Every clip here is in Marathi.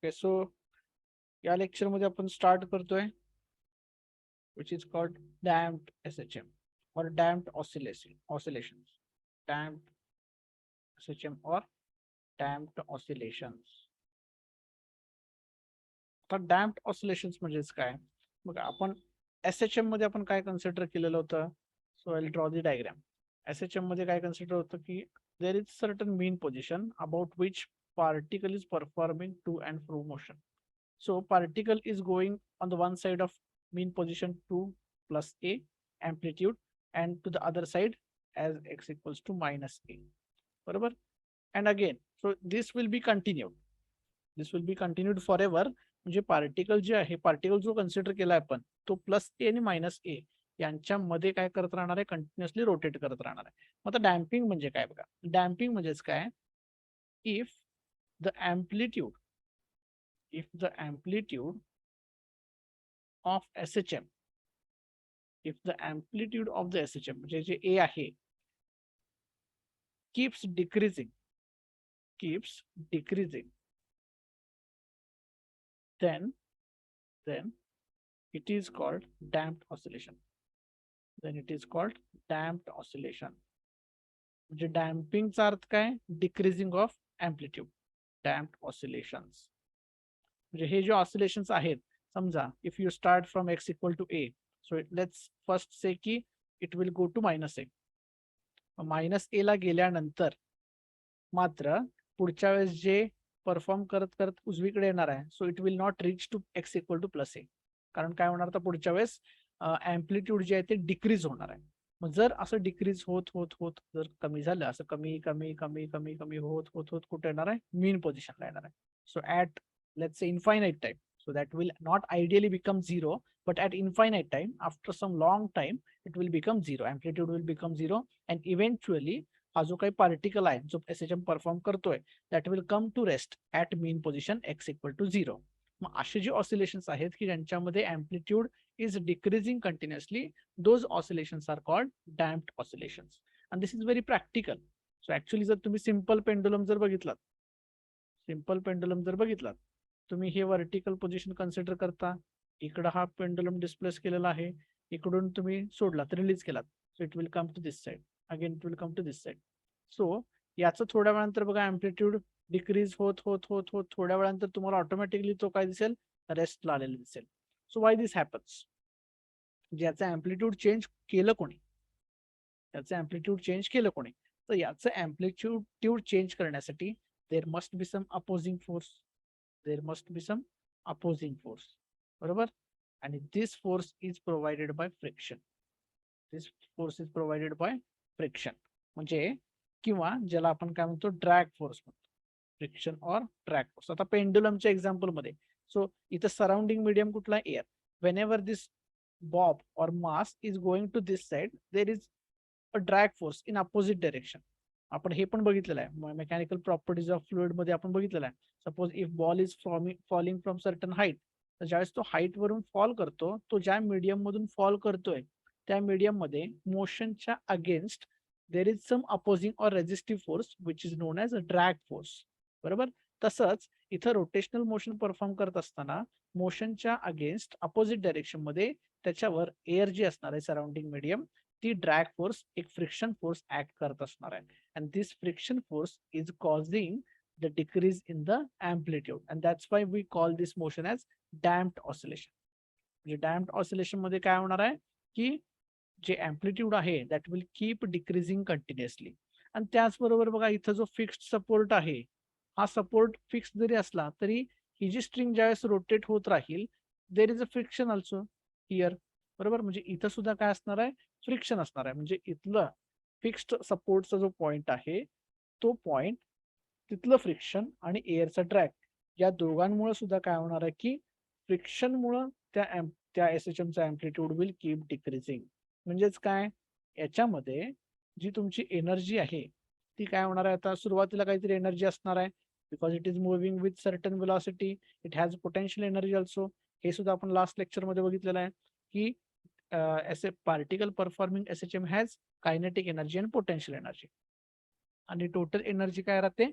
ओके, सो या लेक्चर मध्ये आपण स्टार्ट करतोय which is called damped SHM or damped oscillations, damped SHM or damped oscillations. आता damped oscillations म्हणजेच काय? मग आपण SHM मध्ये आपण काय कन्सिडर केलेलं होतं? So I will draw the diagram. SHM मध्ये काय कन्सिडर होतं की there is certain mean position about which particle is performing to and fro motion. So particle is going on the one side of mean position 2 plus a amplitude and to the other side as x equals to minus a. बरोबर? And again, so this will be continued. This will be continued forever. म्हणजे पार्टिकल जे आहे, पार्टिकल जो कन्सिडर केला आपण तो प्लस ए आणि मायनस ए यांच्यामध्ये काय करत राहणार आहे, कंटिन्युअसली रोटेट करत राहणार आहे. मग आता डॅम्पिंग म्हणजे काय बघा. डॅम्पिंग म्हणजेच काय, if the amplitude of SHM, if the amplitude of the SHM म्हणजे जे A आहे keeps decreasing, then it is called damped oscillation. म्हणजे डॅम्पिंगचा अर्थ काय, decreasing of amplitude, damped oscillations. म्हणजे हे जे ऑसिलेशन्स आहेत, समजा if you start from x equal to a, so let's first say की it will go to minus A. Minus A ला गेल्यानंतर मात्र पुढच्या वेळेस जे परफॉर्म करत करत उजवीकडे येणार आहे, so it will not reach to x equal to plus A. कारण काय होणार, तर पुढच्या वेळेस एम्प्लिट्यूड जे आहे ते डिक्रीज होणार आहे. मग जर असं डिक्रीज होत होत होत जर कमी झालं, असं कमी कमी कमी कमी कमी होत होत होत कुठे येणार आहे, मीन पोझिशनला येणार आहे. So at let's say infinite time, so that will not ideally become zero, but at infinite time, after some long time, it will become zero, amplitude will become zero, and eventually हा जो काही पार्टिकल आहे जो SHM परफॉर्म करतोय, that will come to rest at mean position x equal to 0. मग असे जे ऑसिलेशन्स आहेत की ज्यांच्यामध्ये amplitude is decreasing continuously, those oscillations are called damped oscillations. And this is very practical. So actually जर तुम्ही सिंपल पेंडुलम जर बघितलात, तुम्ही हे व्हर्टिकल पोझिशन कन्सिडर करता, इकडं हा पेंडुलम डिस्प्लेस केलेला आहे, इकडून तुम्ही सोडलात, रिलीज केलात, so it will come to this side, again it will come to this side. So याचं थोड्या वेळानंतर बघा एम्प्लिट्यूड डिक्रीज होत होत होत होत थोड्या वेळानंतर तुम्हाला ऑटोमॅटिकली तो काय दिसेल, रेस्टला आलेला दिसेल. सो वाय दिस हॅपन्स, ज्याचं एम्प्लिट्यूड चेंज केलं कोणी, तर याचं एम्प्लिट्यूड चेंज करण्यासाठी there must be some opposing force, बरोबर. आणि this force is provided by friction. म्हणजे किंवा ज्याला आपण काय म्हणतो, ड्रॅग फोर्स म्हणतो, फ्रिक्शन और ड्रॅग फोर्स. आता पेंडुलमच्या एक्झाम्पल मध्ये, सो इथं सराउंडिंग मीडियम कुठला, air. whenever this bob or mass is going to this side, there is a drag force in opposite direction. आपण हे पण बघितलेलं आहे मेकॅनिकल प्रॉपर्टीज ऑफ फ्लुइड मध्ये, आपण बघितलेलं आहे. Suppose if ball is falling from certain height, तर ज्यावेळेस तो हाईट वरून फॉल करतो, तो ज्या मीडियम मधून फॉल करतोय त्या मीडियम मध्ये मोशनच्या against there is some opposing और resistive force which is known as a drag force, बरोबर. तसंच इथं रोटेशनल मोशन परफॉर्म करत असताना मोशनच्या अगेन्स्ट अपोजिट डायरेक्शन मध्ये त्याच्यावर एअर जी असणार आहे सराउंडिंग मीडियम, ती ड्रॅग फोर्स, एक फ्रिक्शन फोर्स ऍक्ट करत असणार आहे. And this friction force is causing the decrease in the amplitude, and that's why we call this motion as damped oscillation. म्हणजे डॅम्प्ड ऑसिलेशन मध्ये काय होणार आहे की जे एम्प्लिट्यूड आहे that will keep decreasing continuously. आणि त्याचबरोबर बघा, इथं जो फिक्स्ड सपोर्ट आहे, हा सपोर्ट फिक्स जरी असला तरी ही जी स्ट्रिंग ज्यावेळेस रोटेट होत राहील, there is a friction also here, बरोबर. म्हणजे इथं सुद्धा काय असणार आहे, फ्रिक्शन असणार आहे. म्हणजे इथलं फिक्स्ड सपोर्टचा जो पॉइंट आहे, तो पॉइंट, तिथलं फ्रिक्शन आणि एअरचा ड्रॅग, या दोघांमुळे सुद्धा काय होणार आहे की फ्रिक्शनमुळे त्या SHMचा एम्प्लिट्यूड विल कीप डिक्रीजिंग. म्हणजेच काय, याच्यामध्ये जी तुमची एनर्जी आहे ती काय होणार आहे, आता सुरुवातीला काहीतरी एनर्जी असणार आहे, because it is moving with certain velocity, it has potential energy also. हे सुद्धा आपण लास्ट लेक्चर मध्ये बघितलेलं आहे की particle performing SHM has kinetic energy and potential energy. आणि टोटल एनर्जी काय राहते,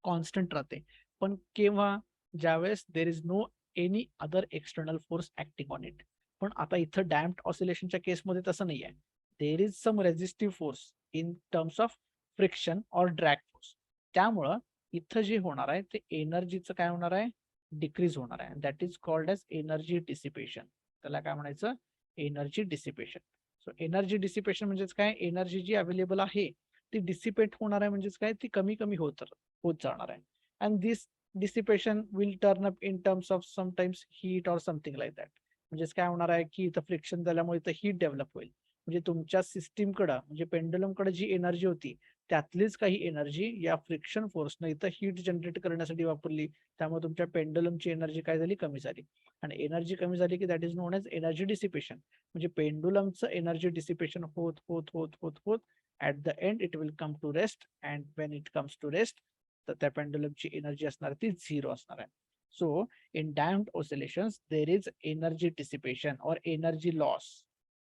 कॉन्स्टंट राहते. पण केव्हा, ज्यावेळेस there is no any other external force acting on it. पण आता इथं डॅम्प्ड ऑसिलेशनच्या केसमध्ये तसं नाही आहे. There is some resistive force in terms of friction or drag force. त्यामुळं इथं जे होणार आहे ते एनर्जीचं काय होणार आहे, डिक्रीज होणार आहे. That is called as energy dissipation. त्याला काय म्हणायचं, energy dissipation. So energy dissipation म्हणजेच काय, एनर्जी जी अवेलेबल आहे ती डिसिपेट होणार आहे, म्हणजेच काय, ती कमी कमी होत जाणार आहे. And this dissipation will turn up in terms of sometimes heat or something like that. म्हणजेच काय होणार आहे की इथं फ्रिक्शन झाल्यामुळे इथं हीट डेव्हलप होईल. म्हणजे तुमच्या सिस्टीमकडं म्हणजे पेंडुलमकडे जी एनर्जी होती त्यातलीच काही एनर्जी या फ्रिक्शन फोर्सनं इथं हीट जनरेट करण्यासाठी वापरली. त्यामुळे तुमच्या पेंडुलमची एनर्जी काय झाली, कमी झाली. आणि एनर्जी कमी झाली की that is known as energy dissipation. म्हणजे पेंडुलमचं एनर्जी डिसिपेशन होत होत होत होत होत at the end it will come to rest. And when it comes to rest तर त्या पेंडुलमची एनर्जी असणार ती 0 असणार आहे. So in damped oscillations there is energy dissipation और एनर्जी लॉस.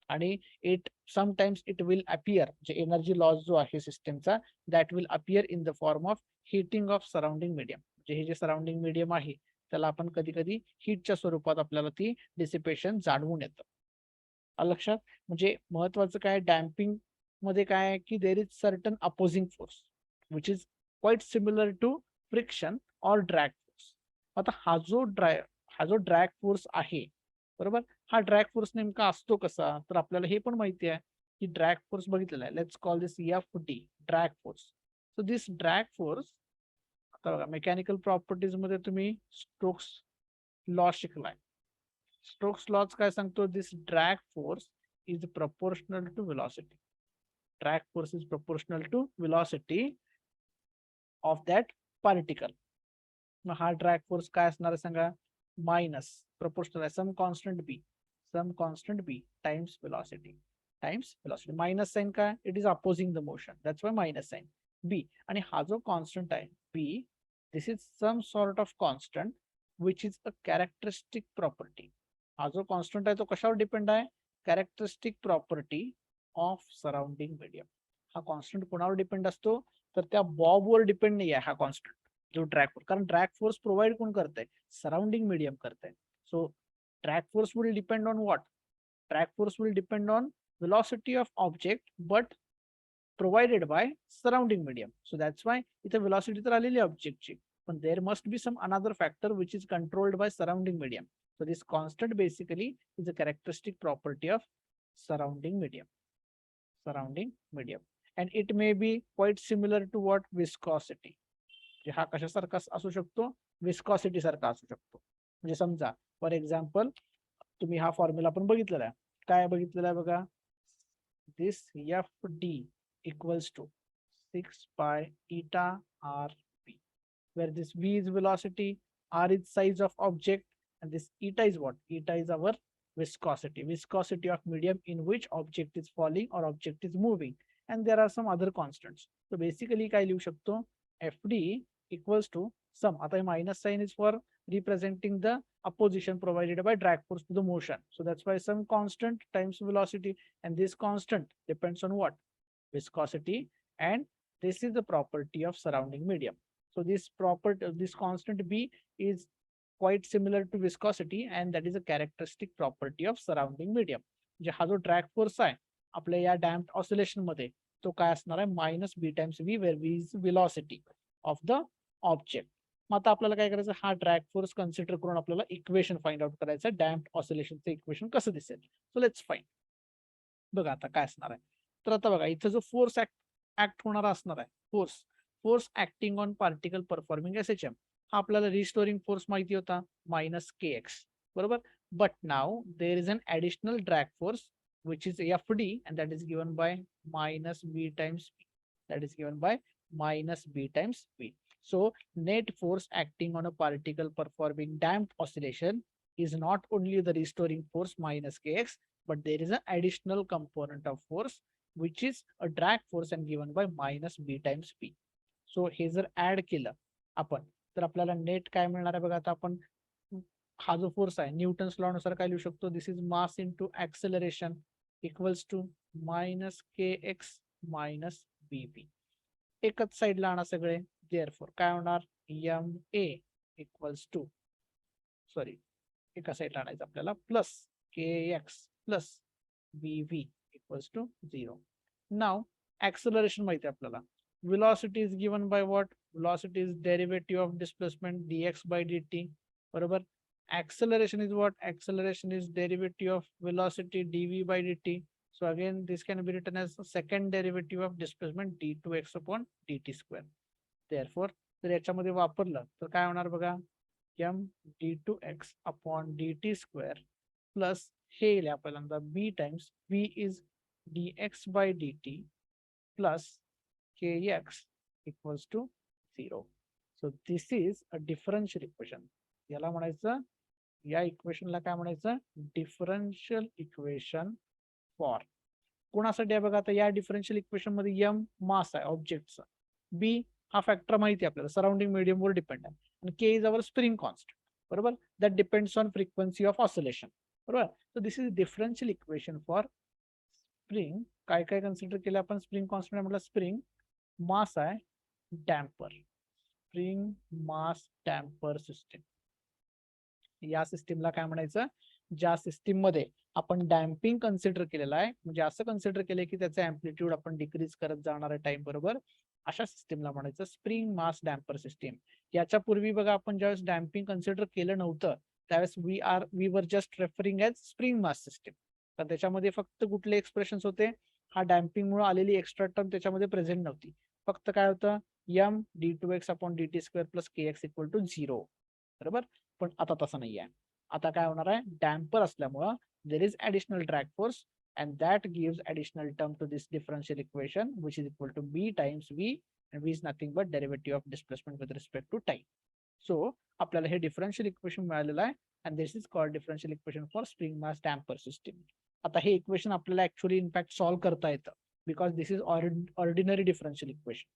आणि it sometimes it will appear, जे एनर्जी लॉस जो आहे सिस्टमचा that will appear in the form of heating of surrounding medium. म्हणजे हे जे सराउंडिंग मीडियम आहे त्याला आपण कधी कधी हीटच्या स्वरूपात आपल्याला ती डिसिपेशन जाणवून येतं. लक्षात. म्हणजे महत्वाचं काय, डॅम्पिंग मध्ये काय आहे की there is certain opposing force which is quite similar to friction और ड्रॅग फोर्स. आता हा जो ड्रॅग फोर्स आहे, बरोबर, हा ड्रॅग फोर्स नेमका असतो कसा, तर आपल्याला हे पण माहिती आहे की ड्रॅग फोर्स बघितलेला आहे. Let's call this FD, drag force. So this drag force, आता बघा मेकॅनिकल प्रॉपर्टीज मध्ये तुम्ही स्टोक्स लॉ शिकलाय. स्टोक्स लॉज काय सांगतो, this drag force is proportional to velocity. Drag force is proportional to velocity of that particle. मग हा ड्रॅग फोर्स काय असणार आहे सांगा, मायनस प्रपोर्शनल आहे some constant B times velocity minus sign काय, it is opposing the motion, that's why minus sign B. आणि हा जो कॉन्स्टंट आहे B, this is some sort of constant which is a characteristic property. हा जो कॉन्स्टंट आहे तो कशावर डिपेंड आहे, characteristic property of surrounding medium. हा कॉन्स्टंट कोणावर डिपेंड असतो, तर त्या बॉबवर डिपेंड नाही आहे हा कॉन्स्टंट जो ड्रॅग फोर्स. कारण ड्रॅग फोर्स प्रोव्हाइड कोण करतंय, सराउंडिंग मीडियम करतंय. So drag force will depend on what, drag force will depend on velocity of object but provided by surrounding medium. So that's why इथे velocity तर आलेली ऑब्जेक्टची, पण there must be some another factor which is controlled by surrounding medium. So this constant basically is a characteristic property of surrounding medium and it may be quite similar to what viscosity. हा कशासारखा असू शकतो, विस्कॉसिटी सारखा असू शकतो. म्हणजे समजा फॉर एक्झाम्पल तुम्ही हा फॉर्म्युला पण बघितलेला आहे. काय बघितलेला आहे बघा, दिस FD equals to 6 pi eta RP, where this V is velocity, R is size of object, and this eta is what? Eta is our viscosity of medium in which object is falling or object is moving, and there are some other constants. So basically काय लिहू शकतो, FD equals to sum. आता minus sign is for representing the opposition provided by drag force to the motion. So that's why some constant times velocity, and this constant depends on what? Viscosity, and this is the property of surrounding medium. So this constant B is quite similar to viscosity, and that is a characteristic property of surrounding medium. म्हणजे हा जो ड्रॅग फोर्स आहे आपल्या या डॅम्प्ड ऑसिलेशन मध्ये तो काय असणार आहे, minus b times v, where v is velocity of the object. मग आता आपल्याला काय करायचं, हा ड्रॅग फोर्स कन्सिडर करून आपल्याला इक्वेशन फाइंड आउट करायचं, डॅम्प्ड ऑसिलेशनचं इक्वेशन कसं दिसेल. So let's find. बघा आता काय असणार आहे, तर आता बघा इथं जो फोर्स ऍक्ट होणारा असणार आहे, force acting on particle performing SHM, हा आपल्याला रिस्टोरिंग फोर्स माहिती होता, मायनस KX, बरोबर. But now there is an additional drag force which is FD, and that is given by minus B times P. That is given by minus B times P. So net force acting on a particle performing damped oscillation is not only the restoring force minus KX, but there is an additional component of force which is a drag force and given by minus B times P. So हे जर ऍड केलं आपण तर आपल्याला नेट काय मिळणार आहे बघा. आता आपण हा जो फोर्स आहे न्यूटन्स लॉ नुसार काय लिहू शकतो, this is mass into acceleration equals to minus KX minus BP. एकच साईडला आणा सगळे, देअरफॉर काय होणार, MA इक्वल्स टू सॉरी एका साईडला आणायचं आपल्याला, plus kx plus vv equals to 0. Now acceleration माहिती आहे आपल्याला. velocity is given by what? velocity is derivative of displacement dx by dt. बरोबर. acceleration is what? acceleration is derivative of velocity dv by dt. So again this can be written as second derivative of displacement d2x upon dt square. Therefore जर याच्यामध्ये वापरलं तर काय होणार बघा, m d2x upon dt square plus हे येईल आपल्याला b times v is dx by dt plus kx equals to 0. So this is a differential equation. याला म्हणायचं, या इक्वेशनला काय म्हणायचं, डिफरन्शियल इक्वेशन फॉर कोणासाठी आहे बघा. आता या डिफरन्शियल इक्वेशन मध्ये m मास आहे ऑब्जेक्टचा, b हा फॅक्टर माहिती आहे आपल्याला सराउंडिंग मीडियम वर डिपेंड आहे, आणि k is our spring constant. बरोबर. That depends on frequency of oscillation. बरोबर. So this is differential equation for spring. काय काय कन्सिडर केलं आपण स्प्रिंग कॉन्स्टंट म्हटलं, स्प्रिंग मास आहे damper, spring mass damper system. या सिस्टीमला काय म्हणायचं, ज्या सिस्टीम मध्ये आपण डॅम्पिंग कन्सिडर केलेलं आहे, म्हणजे असं कन्सिडर केलंय की त्याचा अँप्लिट्यूड आपण डिक्रीज करत जाणार आहे टाइम बरोबर, अशा सिस्टीमला म्हणायचं स्प्रिंग मास डॅम्पर सिस्टीम. याच्या पूर्वी बघा आपण ज्यावेळेस डॅम्पिंग कन्सिडर केलं नव्हतं त्यावेळेस we were just referring as spring mass system. तर त्याच्यामध्ये फक्त कुठले एक्सप्रेशन्स होते, हा डॅम्पिंग मुळे आलेली एक्स्ट्रा टर्म त्याच्यामध्ये प्रेझेंट नव्हती. फक्त काय होतं, m d2x upon dt square plus kx equal to 0. बरोबर. पण आता तसं नाही आहे. आता काय होणार आहे, डॅम्पर असल्यामुळं there is additional drag force and that gives additional term to this differential equation which is equal to b times v, and v is nothing but derivative of displacement with respect to time. So आपल्याला हे डिफरन्शियल इक्वेशन मिळालेलं आहे, and this is called differential equation for spring mass damper system. आता हे इक्वेशन आपल्याला ऍक्च्युअली इनफॅक्ट सॉल्व्ह करता येतं, because this is ordinary differential equation.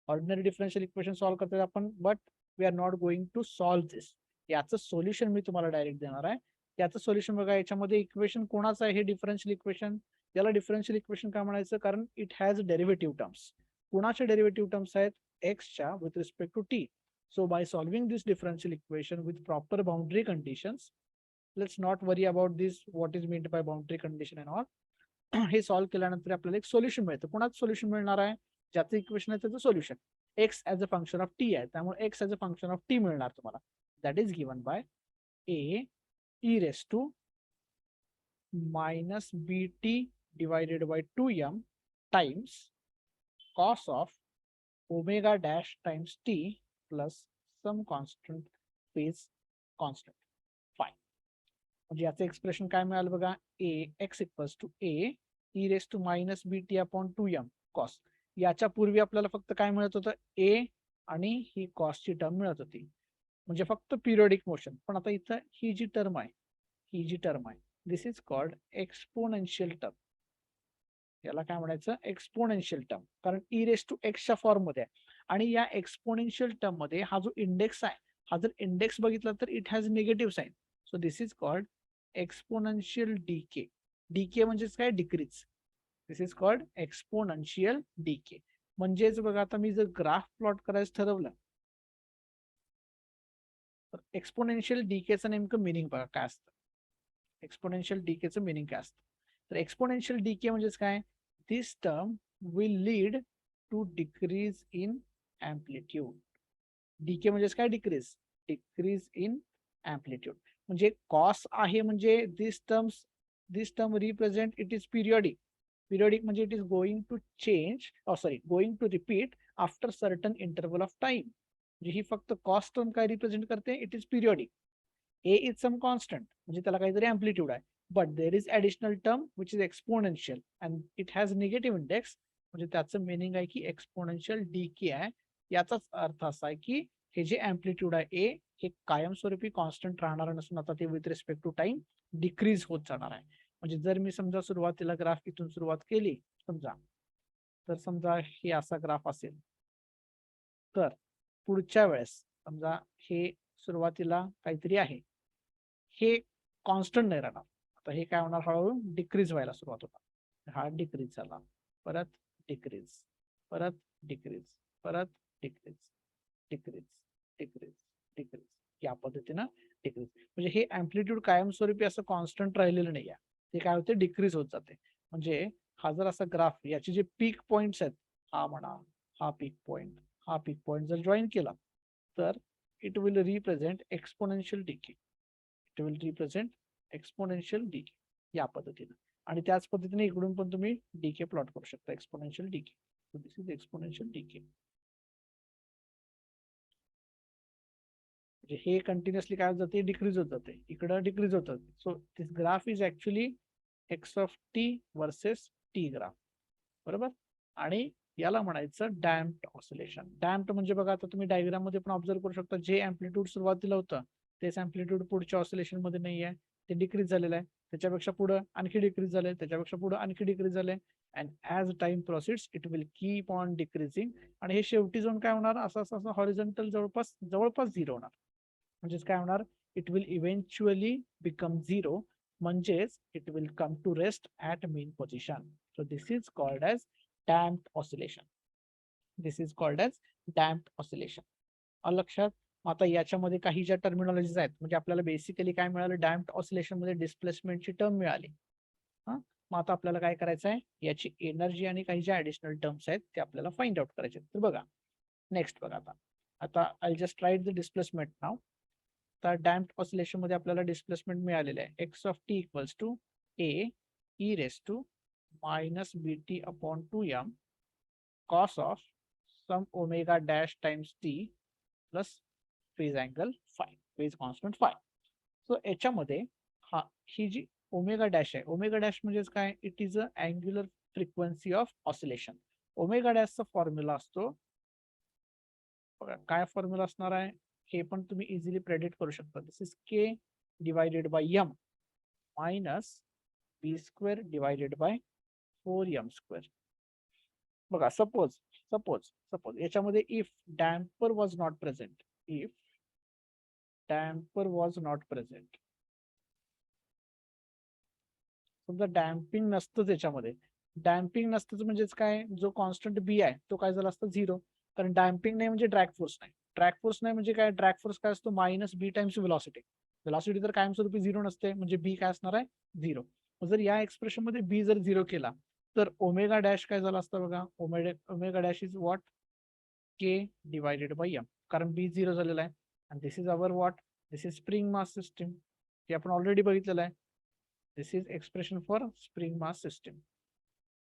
Ordinary differential equation solve करता येतं आपण, but we are not going to solve this. याचं सोल्युशन मी तुम्हाला डायरेक्ट देणार आहे. याचं सोल्युशन बघा, याच्यामध्ये इक्वेशन कोणाचं आहे, हे डिफरन्शियल इक्वेशन. याला डिफरन्शियल इक्वेशन का म्हणायचं, कारण इट हॅज डेरिव्हेटिव्ह टर्म्स. कोणाचे डेरिव्हेटिव्ह टर्म्स आहेत, एक्सच्या with respect to t. So by solving this differential equation with proper boundary conditions, let's not worry about this what is meant by boundary condition and all. हे सॉल्व्ह केल्यानंतर आपल्याला एक सोल्युशन मिळतं. कोणाचं सोल्युशन मिळणार आहे, ज्याचं इक्वेशन आहे त्याचं solution. X as a function of T आहे, त्यामुळे X as a function of T मिळणार तुम्हाला. That is given by A E raise to minus B T divided by 2m times cos of omega dash times T plus some constant phase constant phi. म्हणजे याचं एक्सप्रेशन काय मिळालं बघा, A X equals to A E raise to minus B T upon 2m cos. याच्या पूर्वी आपल्याला फक्त काय मिळत होतं, ए आणि ही कॉसची टर्म मिळत होती, म्हणजे फक्त पिरियोडिक मोशन. पण आता इथं ही जी टर्म आहे this is called exponential term. याला काय म्हणायचं, एक्सपोनेन्शियल टर्म, कारण ई रेस टू एक्सच्या फॉर्म मध्ये आहे. आणि या एक्सपोनेन्शियल टर्म मध्ये हा जो इंडेक्स आहे, हा जर इंडेक्स बघितला तर it has negative sign. So this is called exponential decay. Decay म्हणजेच काय, decrease. This is called exponential decay. म्हणजेच बघा, आता मी जर ग्राफ प्लॉट करायचं ठरवलं तर एक्सपोनेन्शियल डीकेचं नेमकं मिनिंग बघा काय असतं. एक्सपोनेन्शियल डीकेचं मिनिंग काय असतं, तर एक्सपोनेन्शियल डीके म्हणजेच काय, this term will lead to decrease in amplitude. Decay म्हणजेच काय, डिक्रीज इन एम्प्लिट्यूड. म्हणजे कॉस आहे म्हणजे this term represent it is periodic. Periodic म्हणजे it is going to change, going to repeat after certain interval of time. म्हणजे ही फक्त कॉस टर्म काय रिप्रेझेंट करते, it is periodic. A is some constant म्हणजे त्याला काहीतरी एम्प्लिट्यूड आहे, but there is additional term which is exponential and it has negative index. म्हणजे त्याचं मिनिंग आहे की एक्सपोनेन्शियल डीके आहे. याचाच अर्थ असा आहे की हे जे एम्प्लिट्यूड आहे ए, हे कायमस्वरूपी कॉन्स्टंट राहणार नसून आता ते with respect to time decrease होत जाणार आहे. म्हणजे जर मी समजा सुरुवातीला ग्राफ इथून सुरुवात केली समजा, तर समजा हे असा ग्राफ असेल, तर पुढच्या वेळेस समजा हे सुरुवातीला काहीतरी आहे, हे कॉन्स्टंट नाही राहणार. आता हे काय होणार, हळूहळू डिक्रीज व्हायला सुरुवात होणार. हा डिक्रीज झाला, परत डिक्रीज, परत डिक्रीज, परत डिक्रीज, डिक्रीज, डिक्रीज, डिक्रीज, या पद्धतीनं डिक्रीज. म्हणजे हे अँप्लिट्यूड कायमस्वरूपी असं कॉन्स्टंट राहिलेलं नाही आहे, ते काय होते डिक्रीज होत जाते. म्हणजे हा जर असा ग्राफ याचे जे पीक पॉइंट्स आहेत, हा म्हणा, हा पीक पॉइंट जर जॉईन केला तर it will represent exponential decay. It will represent exponential decay या पद्धतीने. आणि त्याच पद्धतीने इकडून पण तुम्ही डीके प्लॉट करू शकता, exponential decay. So this is exponential decay. हे कंटिन्युअसली काय होत जाते, डिक्रीज होत जाते, इकडं डिक्रीज होत जाते. So this graph is actually x of T versus T graph, बरोबर. आणि याला म्हणायचं डॅम्प्ड ऑसिलेशन. डॅम्प्ड म्हणजे बघा, आता तुम्ही डायग्राम मध्ये पण ऑब्झर्व करू शकता, जे अँप्लिट्यूड सुरुवातीला होतं तेच अँप्लिट्यूड पुढच्या ऑसिलेशन मध्ये नाही आहे, ते डिक्रीज झालेलं आहे. त्याच्यापेक्षा पुढे आणखी डिक्रीज झाले, त्याच्यापेक्षा पुढे आणखी डिक्रीज झाले. And as time proceeds it will keep on decreasing. आणि हे शेवटी जाऊन काय होणार, असं असं असं हॉरिझॉन्टल जवळपास जवळपास झिरो होणार. म्हणजेच काय होणार, it will eventually become zero. म्हणजेच it will come to rest at mean position. So this is called as damped oscillation. This is called as damped oscillation. लक्षात. आता याच्यामध्ये काही ज्या टर्मिनॉलॉजीज आहेत, म्हणजे आपल्याला बेसिकली काय मिळालं, डॅम्प्ड ऑसिलेशन मध्ये डिस्प्लेसमेंटची टर्म मिळाली. हा, मग आता आपल्याला काय करायचं आहे, याची एनर्जी आणि काही ज्या ऍडिशनल टर्म्स आहेत ते आपल्याला फाइंड आउट करायचे. तर बघा नेक्स्ट बघा, आता आता I just write the displacement now. तर डॅम्प्ड ऑसिलेशन मध्ये आपल्याला डिस्प्लेसमेंट मिळालेलं आहे, X of T equals to A E raise to minus B T upon 2m cos of some omega dash times t plus phase angle phi, phase constant phi. सो याच्यामध्ये हा ही जी ओमेगा डॅश आहे, ओमेगा डॅश म्हणजेच काय, it is a angular frequency of oscillation. Omega डॅशचा फॉर्म्युला असतो बघा, काय फॉर्म्युला असणार आहे हे पण तुम्ही इझिली प्रेडिक्ट करू शकता. This is K divided by M minus B square divided by 4m square. बघा सपोज सपोज सपोज याच्यामध्ये if damper was not present, if damper was not present, समजा डॅम्पिंग नसतं त्याच्यामध्ये, डॅम्पिंग नसतं म्हणजेच काय, जो कॉन्स्टंट बी आहे तो काय झाला असता झिरो. कारण डॅम्पिंग नाही म्हणजे ड्रॅग फोर्स नाही, ड्रॅग फोर्स नाही म्हणजे काय, ड्रॅग फोर्स काय असतो minus b times velocity. Velocity तर कायमस्वरूपी झिरो नसते, म्हणजे बी काय असणार आहे झिरो. जर या एक्सप्रेशन मध्ये बी जर झिरो केला तर ओमेगा डॅश काय झाला असता बघा, omega dash is what, K divided by M, कारण बी झिरो झालेला आहे. आणि this is our what, this is spring mass system, हे आपण ऑलरेडी बघितलेलं आहे. This is expression for spring mass system.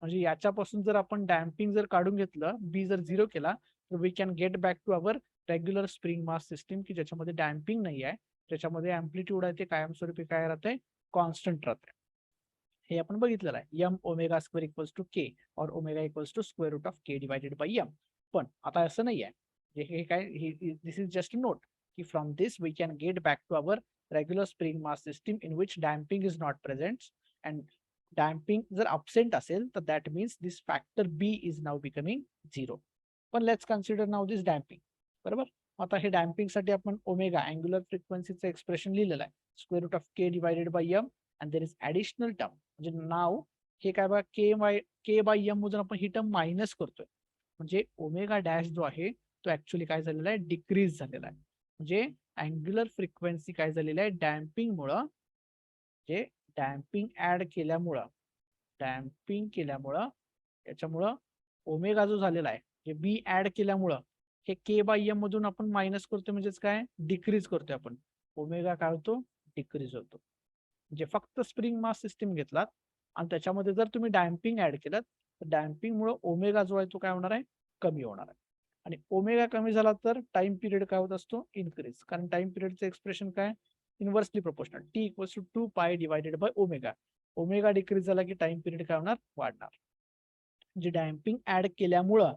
म्हणजे याच्यापासून जर आपण डॅम्पिंग जर काढून घेतलं, बी जर झिरो केला, तर we can get back to our regular spring mass system, की ज्याच्यामध्ये डॅम्पिंग नाही आहे, त्याच्यामध्ये अँप्लिट्यूड आहे ते कायमस्वरूपी काय राहते, कॉन्स्टंट राहते. हे आपण बघितलेलं आहे, M omega square equals to K और omega equals to square root of K divided by M. पण आता असं नाही आहे, हे काय, दिस इज जस्ट नोट की from this we can get back to our regular spring mass system in which damping is not present. And damping जर अब्सेंट असेल तर that means this factor B is now becoming zero. पण let's consider now this damping, बरोबर. आता हे डॅम्पिंग साठी आपण ओमेगा अँग्युलर फ्रिक्वेन्सीचं एक्सप्रेशन लिहिलेलं आहे, square root of K divided by m. And there is additional term, म्हणजे नाव हे काय बघा, के बाय एम मधून आपण ही टर्म मायनस करतोय. म्हणजे ओमेगा डॅश जो आहे तो ऍक्च्युली काय झालेला आहे, डिक्रीज झालेला आहे. म्हणजे अँग्युलर फ्रिक्वेन्सी काय झालेली आहे डॅम्पिंग मुळे, जे डॅम्पिंग ऍड केल्यामुळं, डॅम्पिंग केल्यामुळं याच्यामुळं ओमेगा जो झालेला आहे, जे बी ऍड केल्यामुळं हे के बाय एम मधून आपण मायनस करतोय, म्हणजेच काय डिक्रीज करतोय आपण. ओमेगा काय होतो, डिक्रीज होतो. म्हणजे फक्त स्प्रिंग मास सिस्टीम घेतलात आणि त्याच्यामध्ये जर तुम्ही डॅम्पिंग ऍड केलं तर डॅम्पिंग मुळे ओमेगा जो आहे तो काय होणार आहे, कमी होणार आहे. आणि ओमेगा कमी झाला तर टाइम पिरियड काय होत असतो, इन्क्रीज. कारण टाइम पिरियडचं एक्सप्रेशन काय, inversely proportional, t equals to 2 pi divided by omega. Omega decrease झाला की टाइम पिरियड काय होणार, वाढणार. म्हणजे डॅम्पिंग ऍड केल्यामुळं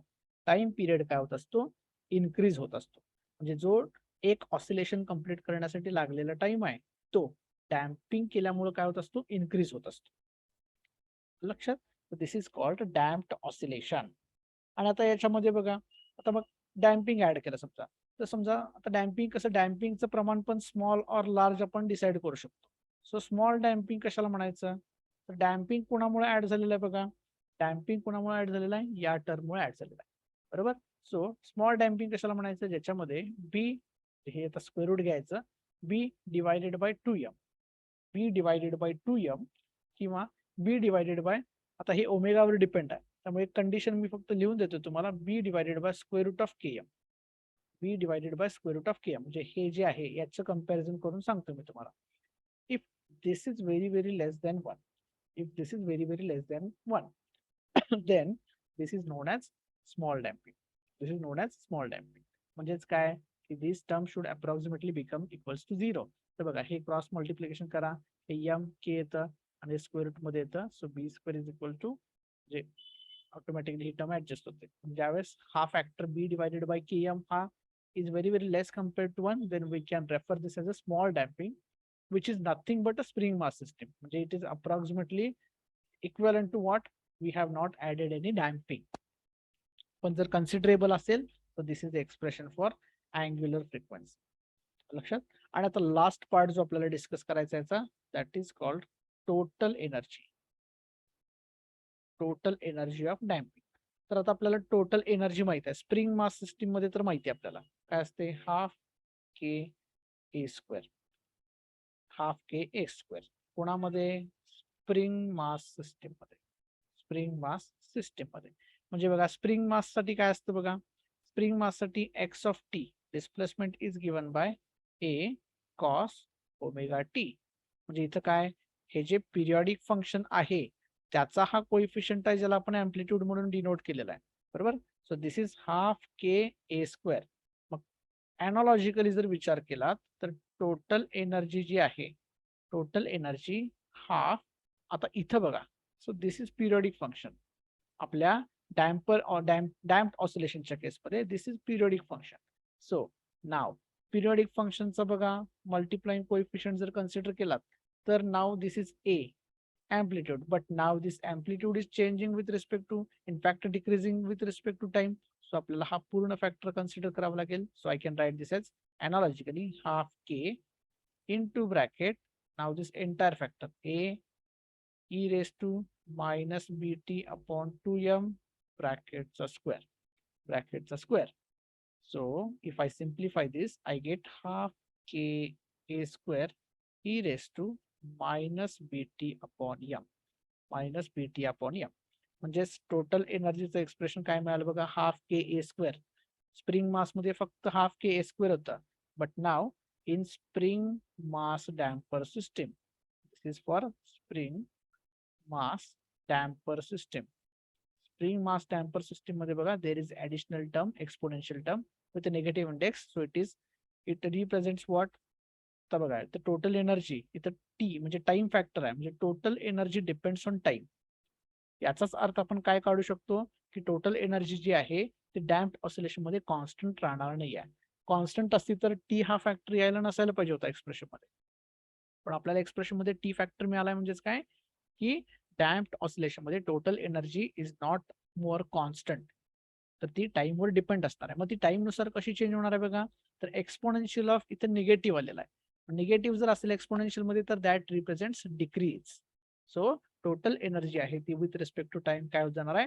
टाइम पिरियड काय होत असतो, इन्क्रीज होत असतो. म्हणजे जो एक ऑसिलेशन कंप्लीट करण्यासाठी लागलेला टाइम आहे तो डॅम्पिंग केल्यामुळे काय होत असतो, इन्क्रीज होत असतो. लक्षात. दिस इज कॉल्ड डॅम्प्ड ऑसिलेशन. आणि आता याच्यामध्ये बघा, आता मग डॅम्पिंग ऍड केलं समजा, तर समजा आता डॅम्पिंग कसं, डॅम्पिंगचं प्रमाण पण स्मॉल और लार्ज आपण डिसाईड करू शकतो. सो स्मॉल डॅम्पिंग कशाला म्हणायचं, तर डॅम्पिंग कुणामुळे ऍड झालेलं आहे बघा, डॅम्पिंग कुणामुळे ऍड झालेलं आहे, या टर्ममुळे ऍड झालेलं आहे, बरोबर. सो स्मॉल डॅम्पिंग कशाला म्हणायचं, ज्याच्यामध्ये बी, हे आता स्क्वेअर रूट घ्यायचं, b divided by 2m, b divided by 2m किंवा b डिवायडेड बाय, आता हे ओमेगावर डिपेंड आहे त्यामुळे कंडिशन मी फक्त लिहून देतो तुम्हाला, b divided by square root of km, b divided by square root of km, म्हणजे हे जे आहे याचं कंपॅरिझन करून सांगतो मी तुम्हाला. If this is very less than 1, if this is very less than 1 then this is known as small damping. This is known as small damping. म्हणजेच काय की this term should approximately become equals to 0. तर बघा हे क्रॉस मल्टिप्लिकेशन करा, हे m k येतं आणि स्क्वेअर रूट मध्ये येतं, so b square is equal to, जे ऑटोमॅटिकली ही टर्म ऍडजस्ट होते. ज्यावेळेस हा factor b divided by km हा is very less compared to 1, then we can refer this as a small damping, which is nothing but a spring mass system. म्हणजे it is approximately equivalent to what? We have not added any damping. पण जर considerable असेल तर this is the expression for angular frequency. लक्षात. आणि आता लास्ट पार्ट जो आपल्याला डिस्कस करायचा आहे that is called total energy. Total energy of damping. तर आता आपल्याला टोटल एनर्जी माहिती आहे, स्प्रिंग मास सिस्टीम मध्ये तर माहिती आहे आपल्याला काय असते, half k a square, half k a square. कोणामध्ये? स्प्रिंग मास सिस्टीम मध्ये, स्प्रिंग मास सिस्टीम मध्ये. म्हणजे बघा स्प्रिंग मास साठी काय असतं बघा, स्प्रिंग मास साठी x of T displacement is given by A cos omega T. म्हणजे इथं काय, हे जे पिरियॉडिक फंक्शन आहे त्याचा हा कोइफिशियंट आहे ज्याला आपण अँप्लिट्यूड म्हणून डिनोट केलेला आहे, बरोबर. So this is half k a square. मग एनॉलॉजिकली जर विचार केला तर टोटल एनर्जी जी आहे, टोटल एनर्जी हाफ, आता इथं बघा, so this is periodic function आपल्या डॅम्पर डॅम्प्ड ऑसिलेशनच्या केसमध्ये this is periodic function. So now periodic फंक्शनचा बघा मल्टिप्लाइंग कोइफिशियंट जर कन्सिडर केला तर now this is A amplitude, but now this amplitude is changing with respect to, in fact decreasing with respect to time. So आपल्याला हा पूर्ण फॅक्टर कन्सिडर करावा लागेल. So I can write this as analogically half k into bracket, now this entire factor a e raised to minus bt upon 2m brackets a square. So if I simplify this, I get half k a square e raised to minus bt upon m, minus bt upon m. म्हणजे टोटल एनर्जीचं एक्सप्रेशन काय मिळालं बघा, half k a square. Spring mass मध्ये फक्त हाफ के ए स्क्वेअर होता, but now in spring mass damper system, this is for spring mass damper system. Spring mass damper system मध्ये बघा there is additional term, exponential term with negative index. So it represents what, आता बघा तर टोटल एनर्जी इथं टी म्हणजे टाइम फॅक्टर आहे, म्हणजे total energy depends on time. याचाच अर्थ आपण काय काढू शकतो की टोटल एनर्जी जी आहे ती डॅम्प्ड ऑसिलेशन मध्ये कॉन्स्टंट राहणार नाही आहे. कॉन्स्टंट असती तर टी हा फॅक्टर यायला नसायला पाहिजे होता एक्सप्रेशन मध्ये, पण आपल्याला एक्सप्रेशन मध्ये टी फॅक्टर मिळालाय. म्हणजेच काय की डॅम्प्ड ऑसिलेशन मध्ये total energy is not more constant, तर ती टाइमवर डिपेंड असणार आहे. मग ती टाइम नुसार कशी चेंज होणार आहे बघा, तर एक्सपोनेन्शियल ऑफ इथं निगेटिव्ह आलेला आहे. निगेटिव्ह जर असेल एक्सपोनेन्शियल मध्ये तर that represents decrease. So total energy आहे ती विथ रिस्पेक्ट टू टाइम काय होत जाणार आहे,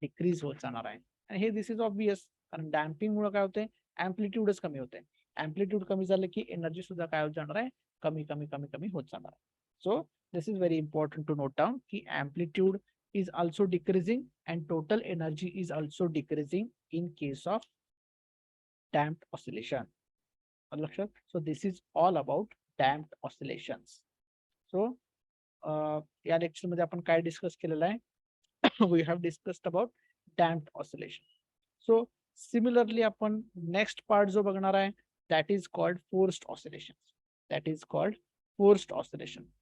डिक्रीज होत जाणार आहे. आणि हे दिस इज ऑब्वियस, कारण डॅम्पिंग मुळे काय होते, अँप्लिट्यूडच कमी होते. अँप्लिट्यूड कमी झालं की एनर्जी सुद्धा काय होत जाणार आहे, कमी कमी कमी कमी होत जाणार आहे. So this is very important to note down की amplitude is also decreasing and total energy is also decreasing in case of damped oscillation. So this is all about damped oscillations. So या लेक्चर मध्ये आपण काय डिस्कस केलेलं आहे, we have discussed about damped oscillation. So similarly आपण नेक्स्ट पार्ट जो बघणार आहे that is called forced oscillations. That is called forced oscillation.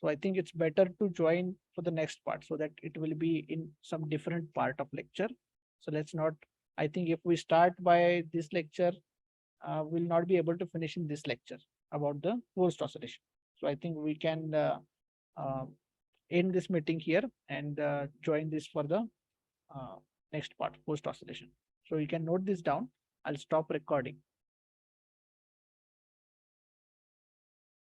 So I think it's better to join for the next part so that it will be in some different part of lecture. So let's not, I think if we start by this lecture, we'll not be able to finish in this lecture about the forced oscillation. So I think we can end this meeting here and join this for the next part, forced oscillation. So you can note this down. I'll stop recording.